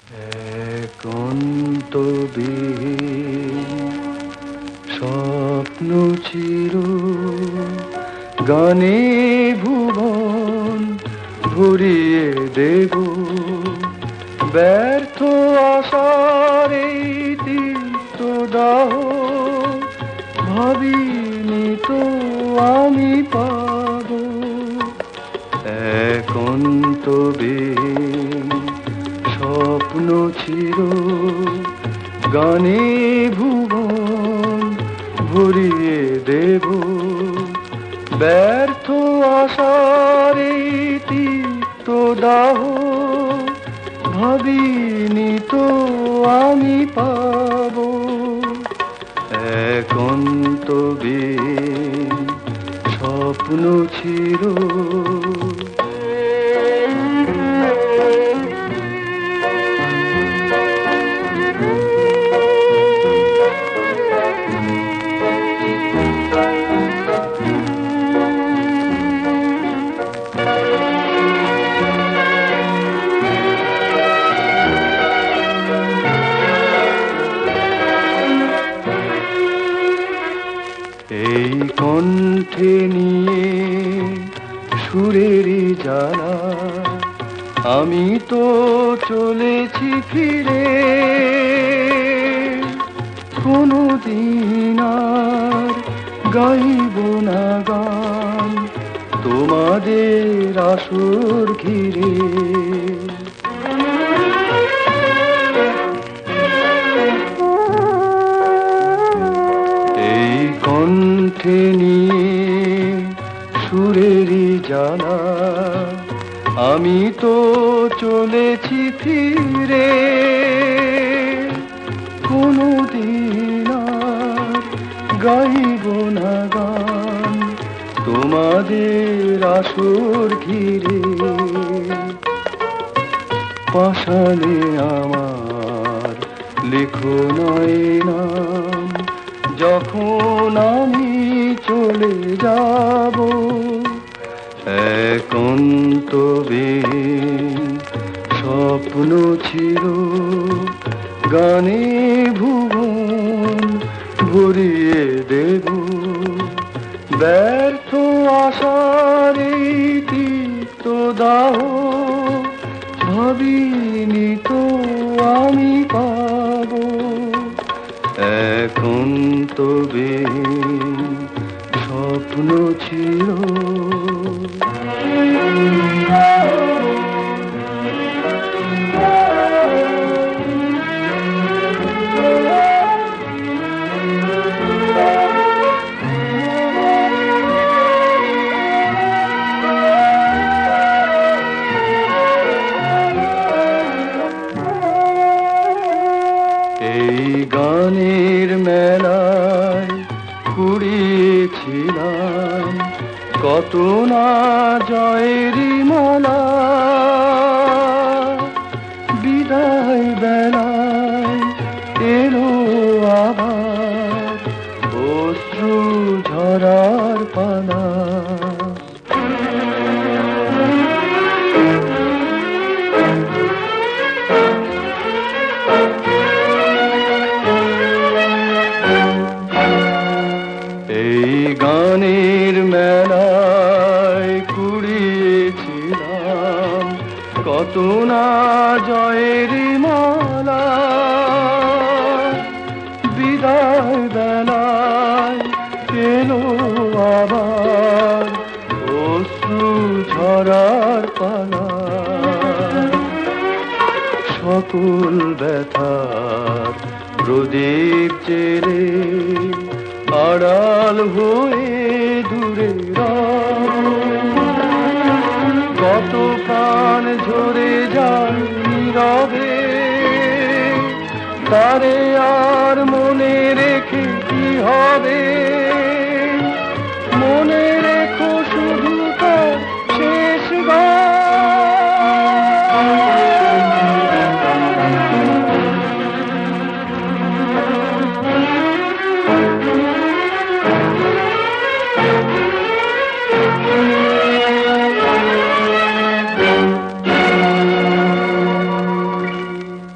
একান্তবিহীন স্বপ্ন চির গানে ভুবন ভরিয়ে দেব। ব্যর্থ আশার এই তিক্ত দাহ ভাবিনি তো আমি পাব। একান্তবিহীন স্বপ্ন চির গানে ভুবন ভরিয়ে দেব। ব্যর্থ আশার এই তিক্ত দাহ ভাবিনি তো আমি পাব। একান্তবিহীন স্বপ্ন চির। এই কণ্ঠে নিয়ে সুরেরই জ্বালা আমি তো চলেছি ফিরে। কোনদিন আর গাইব না গান তোমাদের আসর ঘিরে। এই কণ্ঠে নিয়ে সুরেরই জ্বালা আমি তো চলেছি ফিরে। কোনদিন আর গাইব না গান তোমাদের আসর ঘিরে। পাষাণে আমার লেখো নয় নাম যখন আমি চলে যাব। একান্তবিহীন স্বপ্ন ছিল গানে ভুবন ভরিয়ে দেব। ব্যর্থ আশার এই তিক্ত দাহ ভাবিনি তো আমি পাব। একান্তবিহীন স্বপ্ন ছিল। এই গানের মেলায় কুড়িয়েছিলাম কত না জয়েরই মালা। বিদায় বেলায় এলো আবার অশ্রু ঝরার পালা। এই গানের মেলায় কুড়িয়েছিলাম কত না জয়েরই মালা। বিদায় বেলায় এলো আবার অশ্রু ঝরার পালা। সকল ব্যথার প্রদীপ জেলে আড়াল হয়ে দূরে কত প্রাণ ঝরে যায় নীরবে। তারে আর মনে রেখে কি হবে।